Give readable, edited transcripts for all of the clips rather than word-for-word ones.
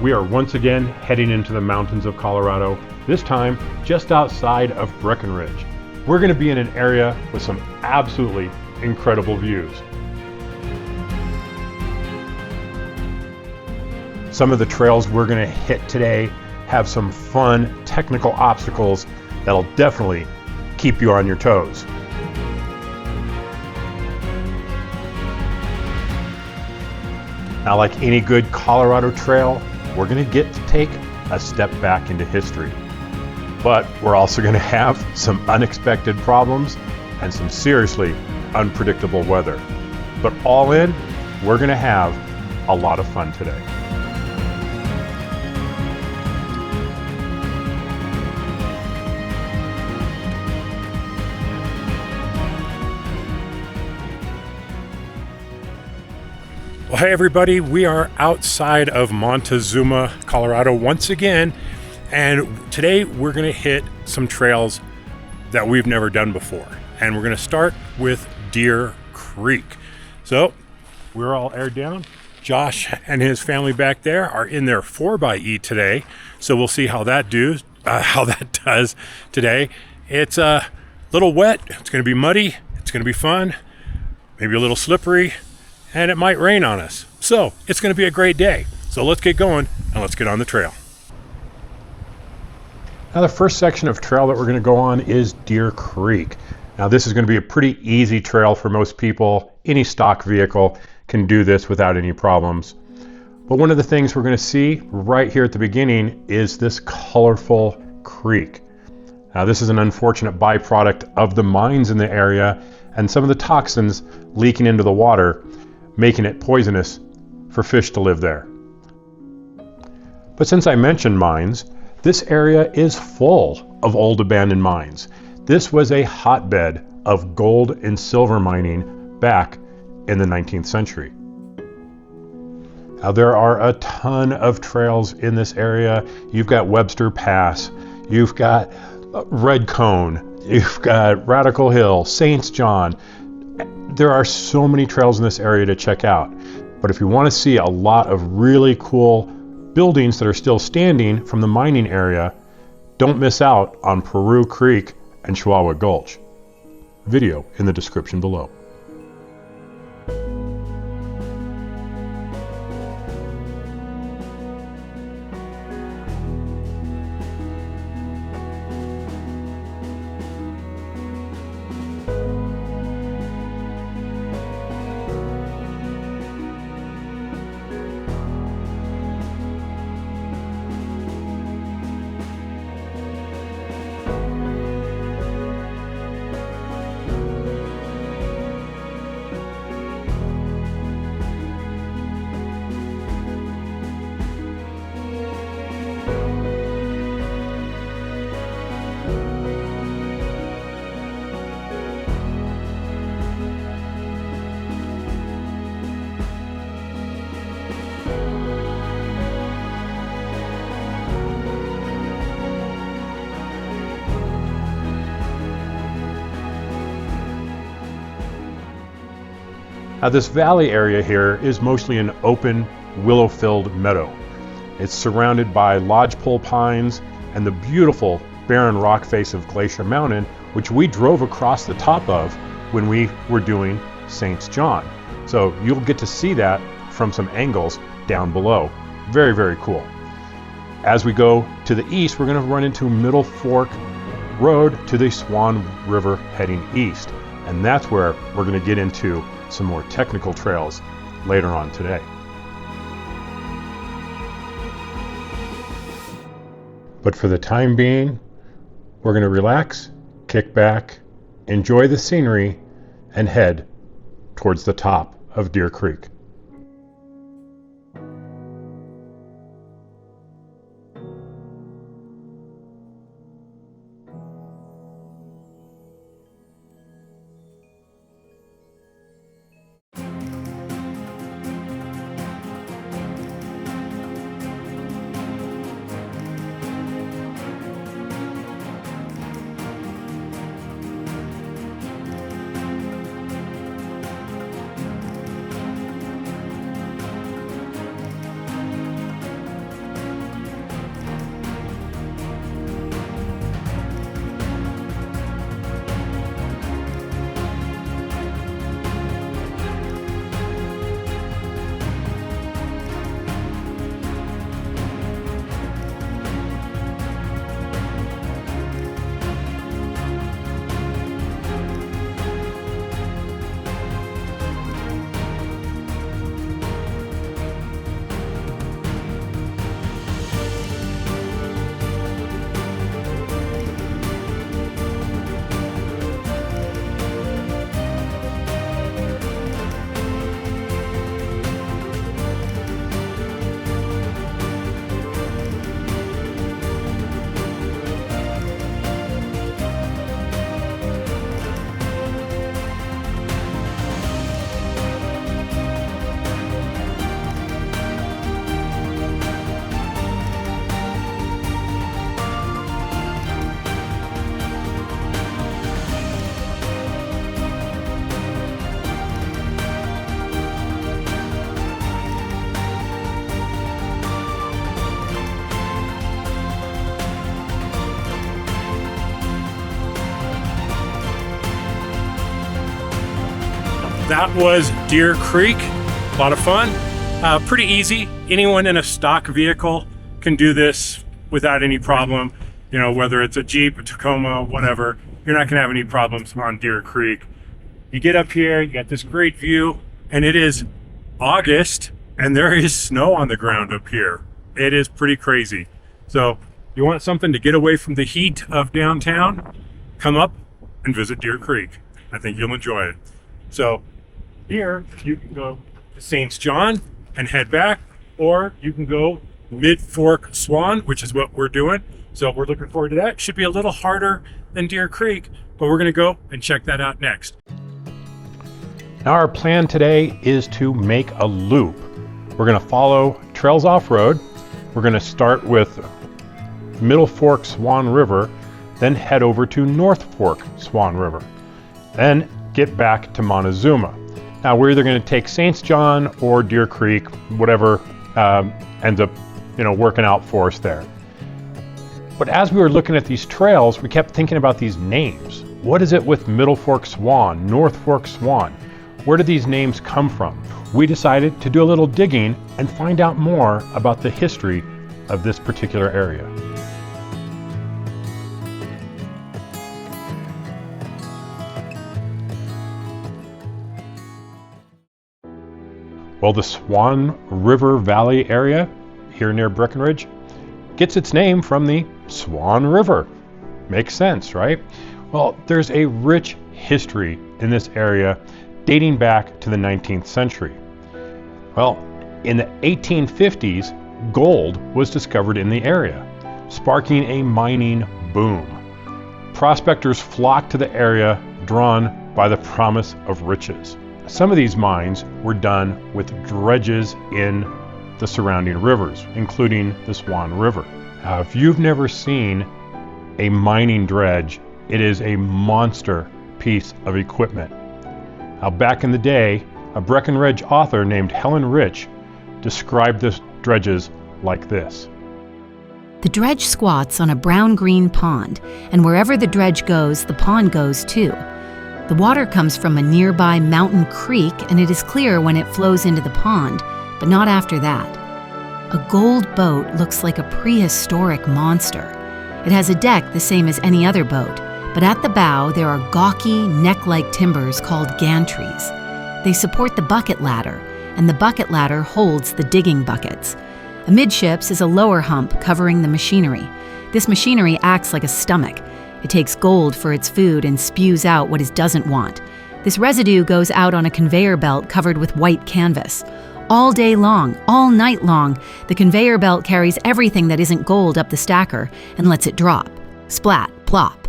we are once again heading into the mountains of Colorado, this time just outside of Breckenridge. We're going to be in an area with some absolutely incredible views. Some of the trails we're going to hit today have some fun technical obstacles that'll definitely keep you on your toes. Now, like any good Colorado trail, we're going to get to take a step back into history. But we're also going to have some unexpected problems and some seriously unpredictable weather. But all in, we're going to have a lot of fun today. Well, hey everybody, we are outside of Montezuma, Colorado once again, and today we're going to hit some trails that we've never done before. And we're going to start with Deer Creek. So we're all aired down. Josh and his family back there are in their 4xe today, so we'll see how that does today. It's a little wet, it's going to be muddy, it's going to be fun, maybe a little slippery, and it might rain on us. So it's going to be a great day. So let's get going and let's get on the trail. Now the first section of trail that we're going to go on is Deer Creek. Now this is going to be a pretty easy trail for most people. Any stock vehicle can do this without any problems. But one of the things we're going to see right here at the beginning is this colorful creek. Now this is an unfortunate byproduct of the mines in the area and some of the toxins leaking into the water, making it poisonous for fish to live there. But since I mentioned mines, this area is full of old abandoned mines. This was a hotbed of gold and silver mining back in the 19th century. Now there are a ton of trails in this area. You've got Webster Pass, you've got Red Cone, you've got Radical Hill, Saints John. There are so many trails in this area to check out. But if you want to see a lot of really cool buildings that are still standing from the mining area, don't miss out on Peru Creek and Chihuahua Gulch. Video in the description below. Now this valley area here is mostly an open, willow-filled meadow. It's surrounded by lodgepole pines and the beautiful barren rock face of Glacier Mountain, which we drove across the top of when we were doing Saints John. So you'll get to see that from some angles down below. Very, very cool. As we go to the east, we're going to run into Middle Fork Road to the Swan River heading east. And that's where we're going to get into some more technical trails later on today. But for the time being, we're going to relax, kick back, enjoy the scenery, and head towards the top of Deer Creek. that was Deer Creek. A lot of fun. Pretty easy. Anyone in a stock vehicle can do this without any problem. You know, whether it's a Jeep, a Tacoma, whatever, you're not gonna have any problems on Deer Creek. You get up here, you got this great view, and it is August, and there is snow on the ground up here. It is pretty crazy. So you want something to get away from the heat of downtown, come up and visit Deer Creek. I think you'll enjoy it. So here you can go to St. John and head back, or you can go Mid-Fork Swan, which is what we're doing. So we're looking forward to that. Should be a little harder than Deer Creek, but we're gonna go and check that out next. Now our plan today is to make a loop. We're gonna follow Trails Off-Road. We're gonna start with Middle Fork Swan River, then head over to North Fork Swan River, then get back to Montezuma. Now we're either going to take St. John or Deer Creek, whatever ends up, working out for us there. But as we were looking at these trails, we kept thinking about these names. What is it with Middle Fork Swan, North Fork Swan? Where do these names come from? We decided to do a little digging and find out more about the history of this particular area. Well, the Swan River Valley area here near Breckenridge gets its name from the Swan River. Makes sense, right? Well, there's a rich history in this area dating back to the 19th century. Well, in the 1850s, gold was discovered in the area, sparking a mining boom. Prospectors flocked to the area, drawn by the promise of riches. Some of these mines were done with dredges in the surrounding rivers, including the Swan River. Now, if you've never seen a mining dredge, it is a monster piece of equipment. Now, back in the day, a Breckenridge author named Helen Rich described the dredges like this. The dredge squats on a brown-green pond, and wherever the dredge goes, the pond goes too. The water comes from a nearby mountain creek, and it is clear when it flows into the pond, but not after that. A gold boat looks like a prehistoric monster. It has a deck the same as any other boat, but at the bow there are gawky, neck-like timbers called gantries. They support the bucket ladder, and the bucket ladder holds the digging buckets. Amidships is a lower hump covering the machinery. This machinery acts like a stomach. It takes gold for its food and spews out what it doesn't want. This residue goes out on a conveyor belt covered with white canvas. All day long, all night long, the conveyor belt carries everything that isn't gold up the stacker and lets it drop. Splat, plop.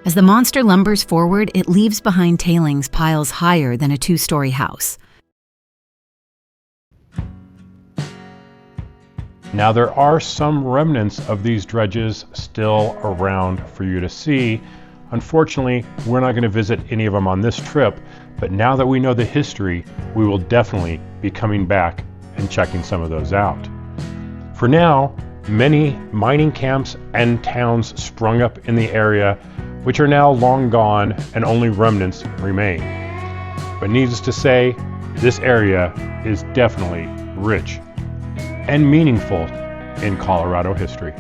As the monster lumbers forward, it leaves behind tailings piles higher than a two-story house. Now there are some remnants of these dredges still around for you to see. Unfortunately, we're not going to visit any of them on this trip, but now that we know the history, we will definitely be coming back and checking some of those out. For now, many mining camps and towns sprung up in the area, which are now long gone and only remnants remain. But needless to say, this area is definitely rich and meaningful in Colorado history.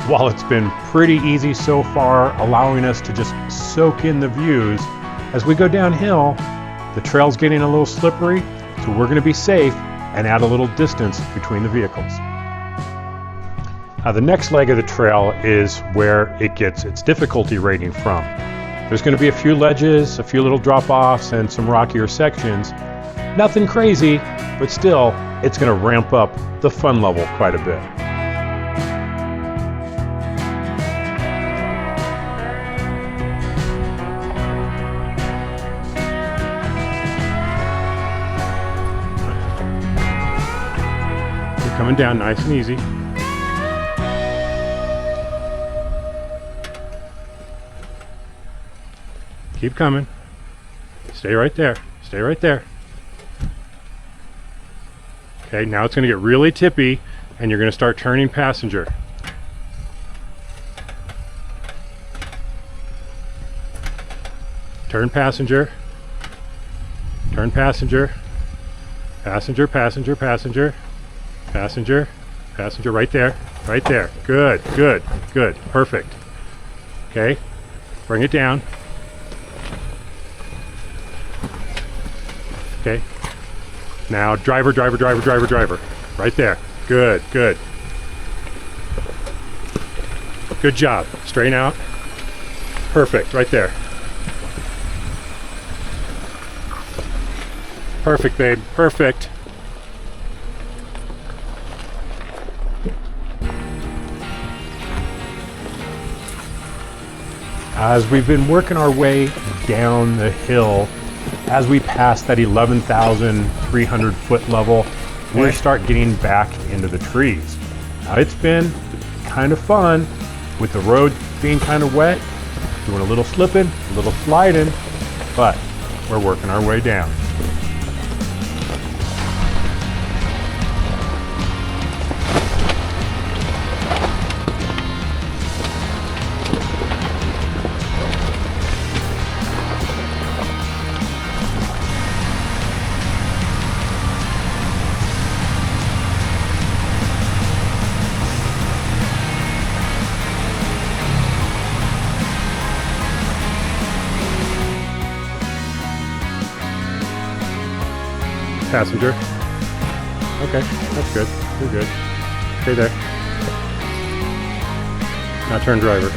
While it's been pretty easy so far, allowing us to just soak in the views, as we go downhill, the trail's getting a little slippery, so we're going to be safe and add a little distance between the vehicles. Now the next leg of the trail is where it gets its difficulty rating from. There's going to be a few ledges, a few little drop-offs, and some rockier sections. Nothing crazy, but still, it's going to ramp up the fun level quite a bit. coming down nice and easy. Keep coming. Stay right there. Stay right there. Okay, now it's going to get really tippy and you're going to start turning passenger. Turn passenger. Turn passenger. Passenger, passenger, passenger. Passenger, passenger, right there. Right there. Good, good, good. Perfect. Okay, bring it down. Okay. Now driver, driver, driver, driver, driver. Right there. Good, good. Good job. Straighten out. Perfect. Right there. Perfect, babe. Perfect. As we've been working our way down the hill, as we pass that 11,300 foot level, we start getting back into the trees. Now it's been kind of fun with the road being kind of wet, doing a little slipping, a little sliding, but we're working our way down. Passenger. Okay, that's good. You're good. Stay there. Now turn driver.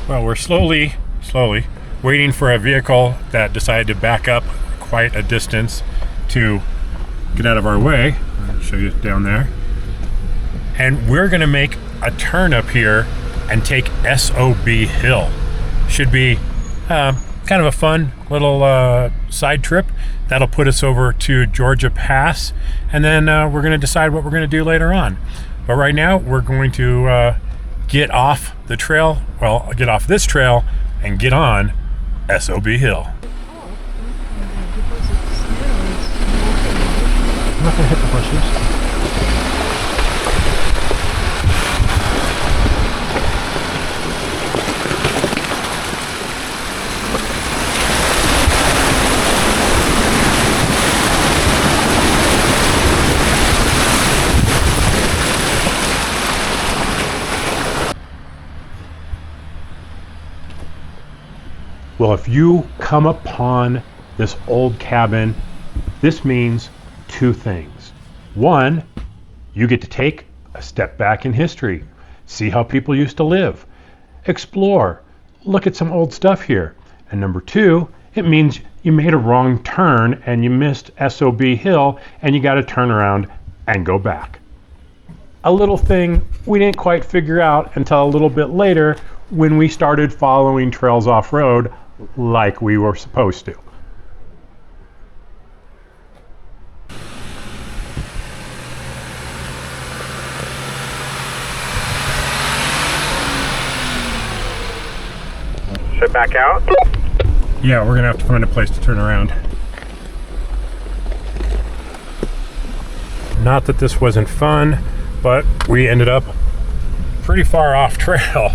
Well, we're slowly waiting for a vehicle that decided to back up quite a distance to get out of our way. I'll show you down there. And we're gonna make a turn up here and take SOB Hill. Should be kind of a fun little side trip. That'll put us over to Georgia Pass, and then we're gonna decide what we're gonna do later on. But right now, we're going to get off the trail, well, get off this trail and get on SOB Hill. I'm not gonna hit the bushes. Well, if you come upon this old cabin, this means two things. One, you get to take a step back in history, see how people used to live, explore, look at some old stuff here. And number two, it means you made a wrong turn and you missed SOB Hill and you got to turn around and go back. A little thing we didn't quite figure out until a little bit later when we started following trails off-road like we were supposed to. Should back out? Yeah, we're gonna have to find a place to turn around. Not that this wasn't fun, but we ended up pretty far off trail.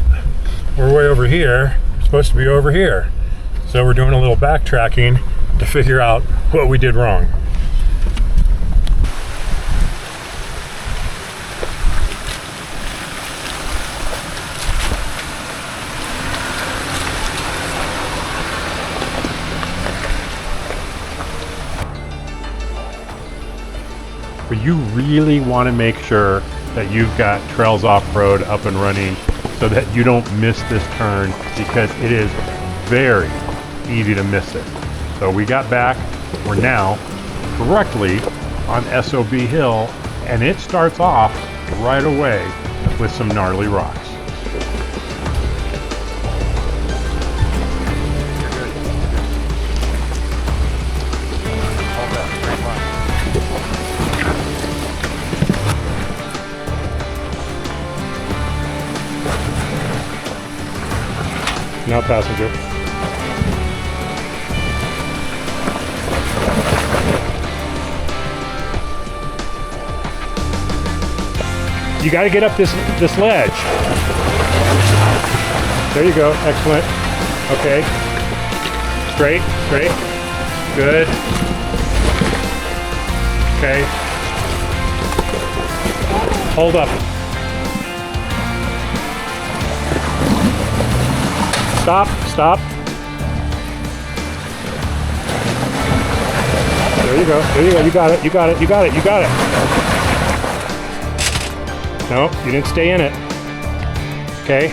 We're way over here. We're supposed to be over here. So we're doing a little backtracking to figure out what we did wrong. But you really want to make sure that you've got Trails Off-Road up and running so that you don't miss this turn, because it is very easy to miss it. So we got back. We're now directly on SOB Hill, and it starts off right away with some gnarly rocks. Now passenger. You got to get up this ledge. There you go. Excellent. Okay. Straight, straight. Good. Okay. Hold up. Stop, stop. There you go, there you go, you got it, you got it, you got it, you got it. No, you didn't stay in it. Okay.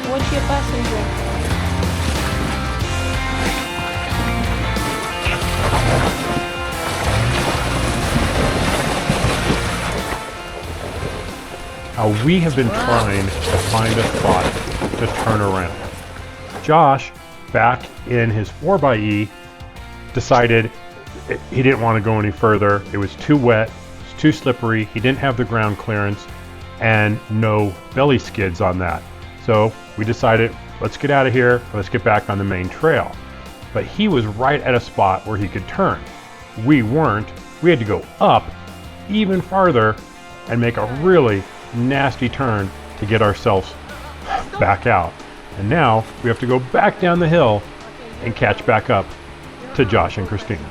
What's your passenger? We have been trying to find a spot to turn around. Josh, back in his 4xe, decided he didn't want to go any further. It was too wet, it was too slippery, he didn't have the ground clearance, and no belly skids on that. So we decided, let's get out of here, let's get back on the main trail. But he was right at a spot where he could turn. We weren't. We had to go up even farther and make a really nasty turn to get ourselves back out. And now we have to go back down the hill and catch back up to Josh and Christina.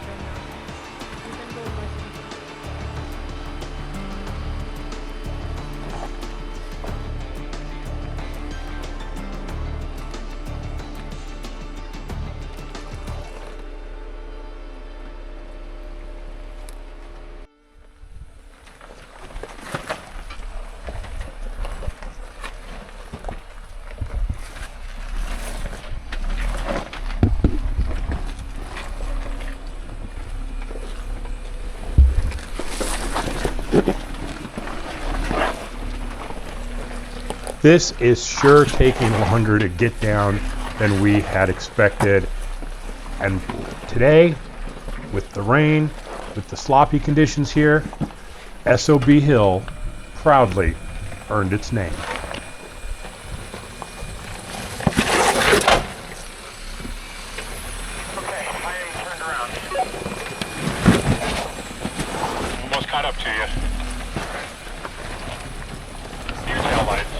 This is sure taking longer to get down than we had expected. And today, with the rain, with the sloppy conditions here, SOB Hill proudly earned its name. Okay, I am turned around. Almost caught up to you. Your tail lights.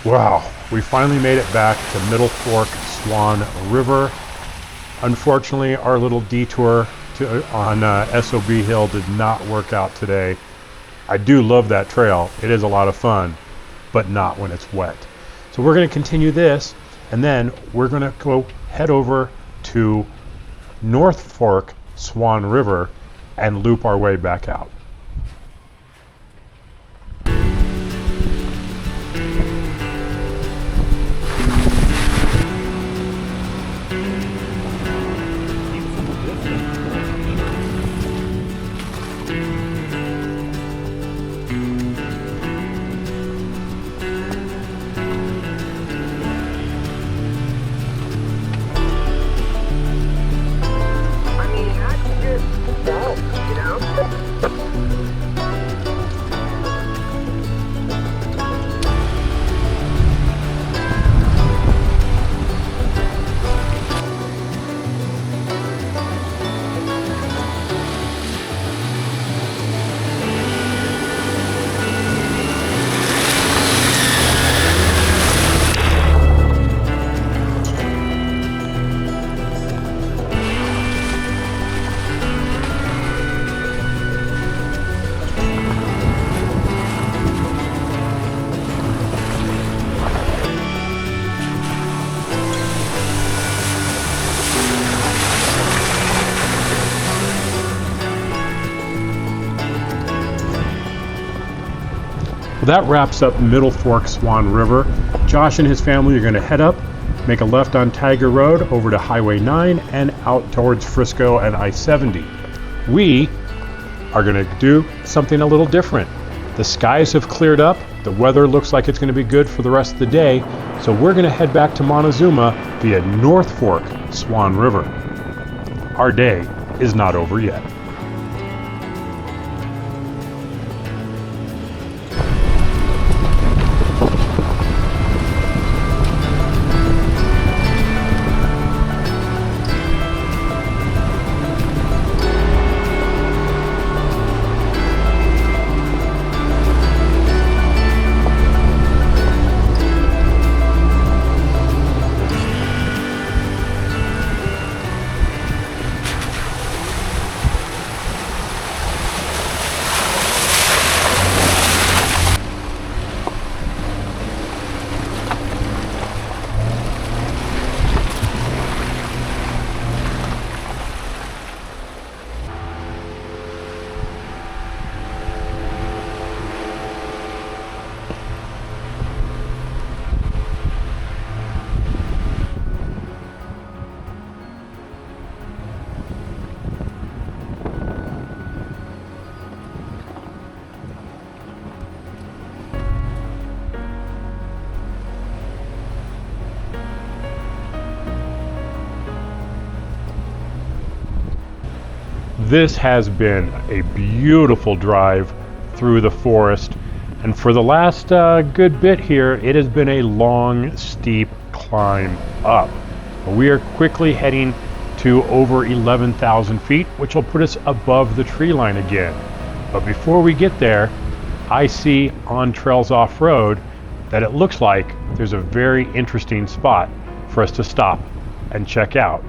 Wow, we finally made it back to Middle Fork Swan River. Unfortunately, our little detour on SOB Hill did not work out today. I do love that trail. It is a lot of fun, but not when it's wet. So we're going to continue this, and then we're going to go head over to North Fork Swan River and loop our way back out. Well, that wraps up Middle Fork Swan River. Josh and his family are going to head up, make a left on Tiger Road over to Highway 9 and out towards Frisco and I-70. We are going to do something a little different. The skies have cleared up. The weather looks like it's going to be good for the rest of the day. So we're going to head back to Montezuma via North Fork Swan River. Our day is not over yet. This has been a beautiful drive through the forest, and for the last good bit here, it has been a long, steep climb up. We are quickly heading to over 11,000 feet, which will put us above the tree line again. But before we get there, I see on Trails Off-Road that it looks like there's a very interesting spot for us to stop and check out.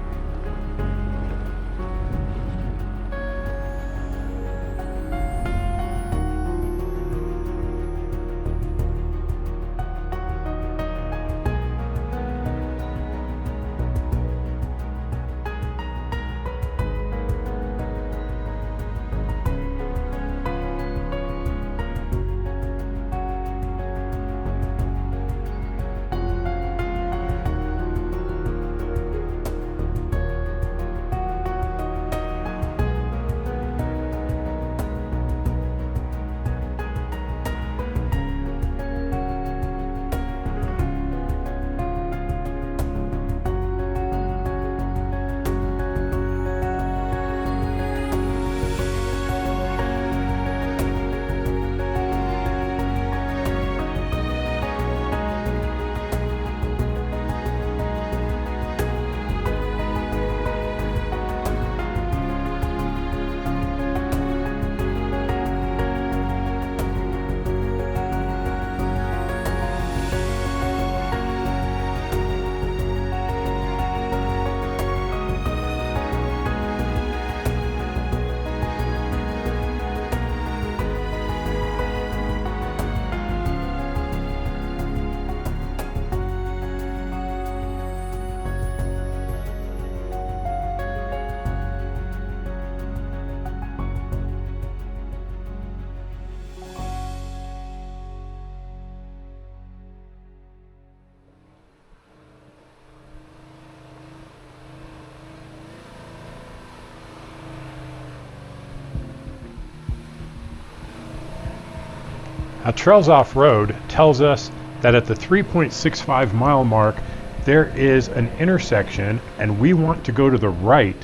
Now, Trails Off-Road tells us that at the 3.65 mile mark, there is an intersection, and we want to go to the right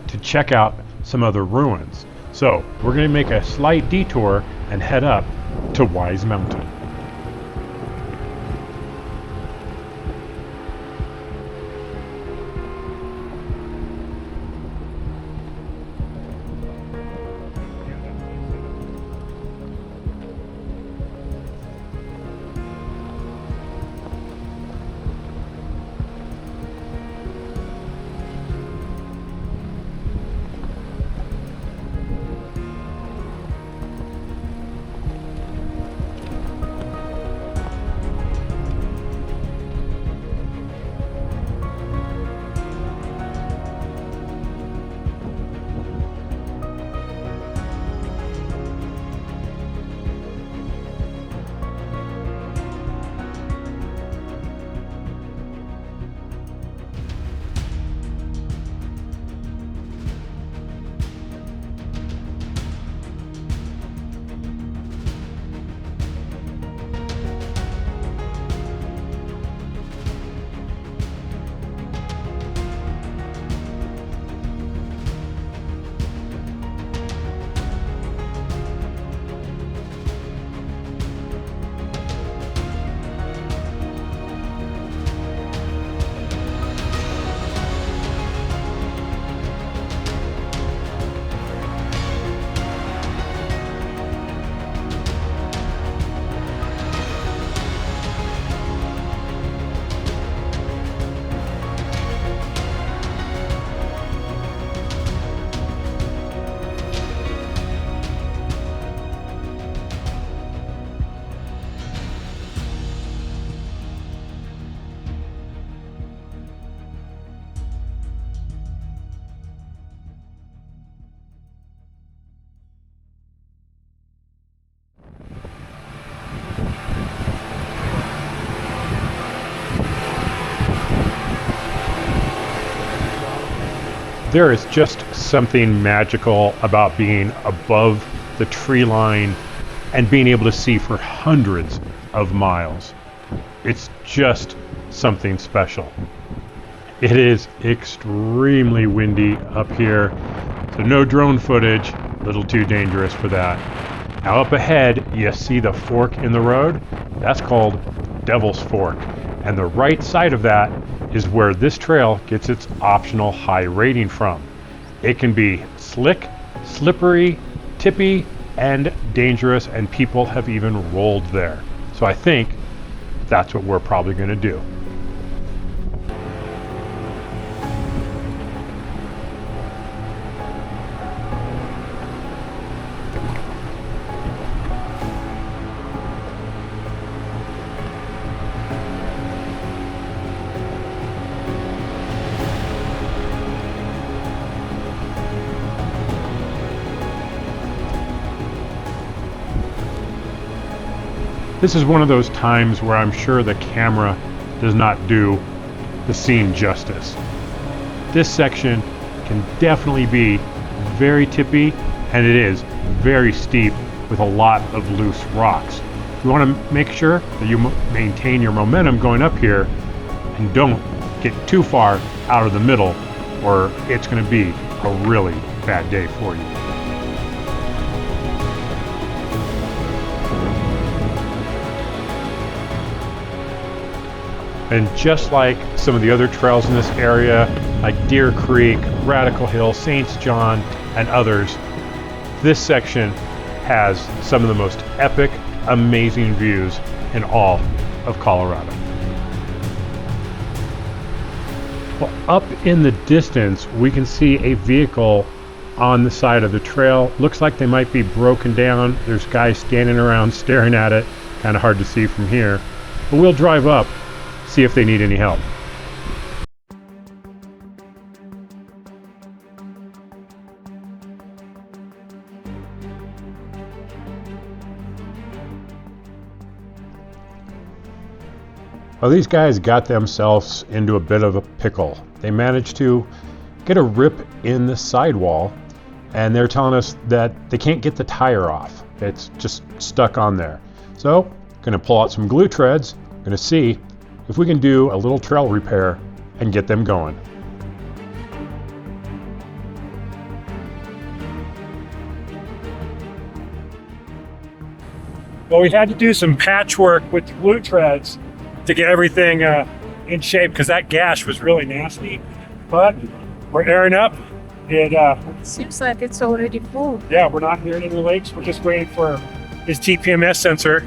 to check out some other ruins. So we're going to make a slight detour and head up to Wise Mountain. There is just something magical about being above the tree line and being able to see for hundreds of miles. It's just something special. It is extremely windy up here, so no drone footage, a little too dangerous for that. Now up ahead, you see the fork in the road? That's called Devil's Fork. And the right side of that is where this trail gets its optional high rating from. It can be slick, slippery, tippy, and dangerous, and people have even rolled there. So I think that's what we're probably going to do. This is one of those times where I'm sure the camera does not do the scene justice. This section can definitely be very tippy, and it is very steep with a lot of loose rocks. You want to make sure that you maintain your momentum going up here and don't get too far out of the middle, or it's going to be a really bad day for you. And just like some of the other trails in this area, like Deer Creek, Radical Hill, Saints John, and others, this section has some of the most epic, amazing views in all of Colorado. Well, up in the distance, we can see a vehicle on the side of the trail. Looks like they might be broken down. There's guys standing around staring at it. Kind of hard to see from here. But we'll drive up, see if they need any help. Well, these guys got themselves into a bit of a pickle. They managed to get a rip in the sidewall, and they're telling us that they can't get the tire off. It's just stuck on there. So, gonna pull out some glue treads, gonna see if we can do a little trail repair and get them going. Well, we had to do some patchwork with the glue treads to get everything in shape, because that gash was really nasty. But we're airing up. It Seems like it's already full. yeah, we're not near any lakes. We're just waiting for his TPMS sensor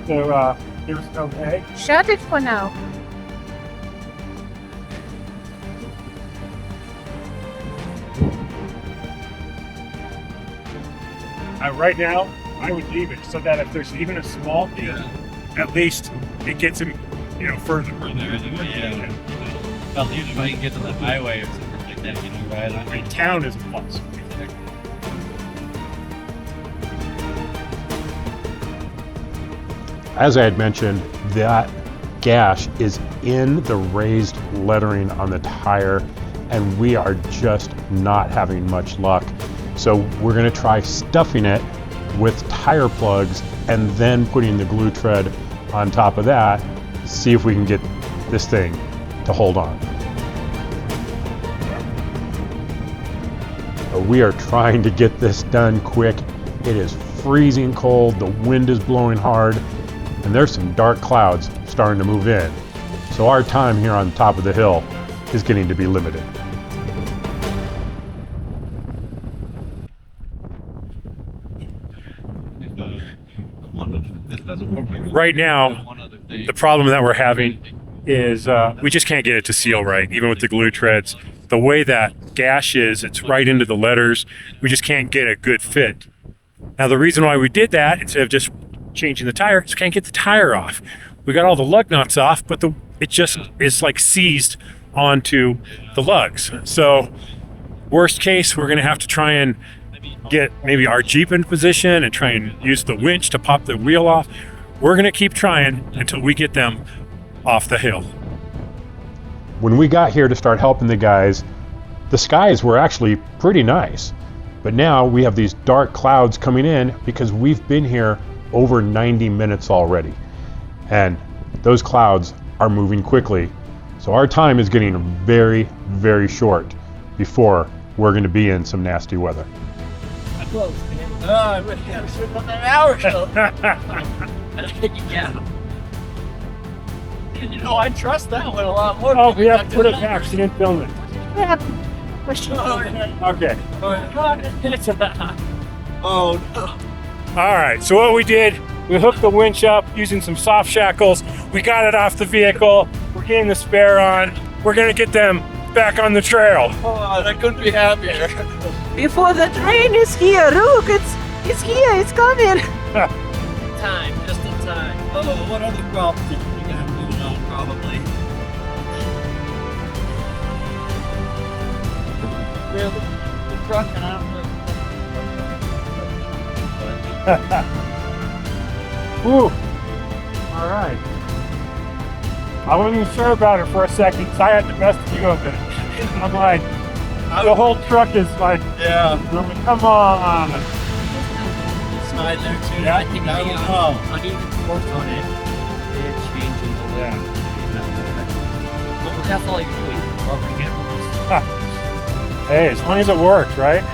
to give us an okay. Shut it for now. Right now, I would leave it so that if there's even a small thing, at least it gets him, further. Yeah. Well, even if I can get to the highway or something like that, right? I mean, town is a plus. As I had mentioned, that gash is in the raised lettering on the tire, and we are just not having much luck. So we're going to try stuffing it with tire plugs and then putting the glue tread on top of that, see if we can get this thing to hold on. We are trying to get this done quick. It is freezing cold, the wind is blowing hard, and there's some dark clouds starting to move in. So our time here on top of the hill is getting to be limited. Right now, the problem that we're having is we just can't get it to seal right, even with the glue treads. The way that gash is, it's right into the letters. We just can't get a good fit. Now, the reason why we did that, instead of just changing the tire, is we can't get the tire off. We got all the lug nuts off, but it just is like seized onto the lugs. So, worst case, we're gonna have to try and get maybe our Jeep in position and try and use the winch to pop the wheel off. We're gonna keep trying until we get them off the hill. When we got here to start helping the guys, the skies were actually pretty nice. But now we have these dark clouds coming in because we've been here over 90 minutes already. And those clouds are moving quickly. So our time is getting very, very short before we're going to be in some nasty weather. Close, man. Oh, I wish I was about an hour ago. Yeah. You know, I trust that one a lot more. Oh, we have to put it back. She didn't film it. Okay. Oh, no. All right. So what we did, we hooked the winch up using some soft shackles. We got it off the vehicle. We're getting the spare on. We're gonna get them back on the trail. Oh, I couldn't be happier. Before the train is here, look, it's here, it's coming. Time, just in time. Oh, what other problems did we got going on, probably? Well, the truck and I don't know. Whew. All right. I wasn't even sure about it for a second because I had the best view of it. I'm like, the whole truck is like, Yeah. come on. Slide there too. Yeah. I think I don't know. I need to work on it. It's changing the way. But that's all you're doing. Hey, as long as it works, right?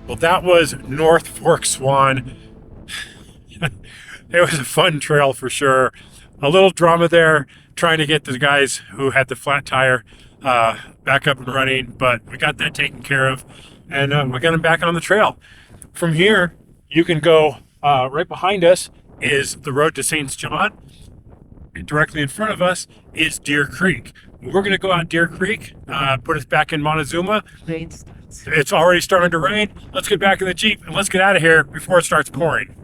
Well, that was North Fork Swan. It was a fun trail for sure. A little drama there, trying to get the guys who had the flat tire back up and running, but we got that taken care of, and we got them back on the trail. From here, you can go right behind us is the road to St. John. And directly in front of us is Deer Creek. We're going to go out Deer Creek, put us back in Montezuma. It's already starting to rain. Let's get back in the Jeep and let's get out of here before it starts pouring.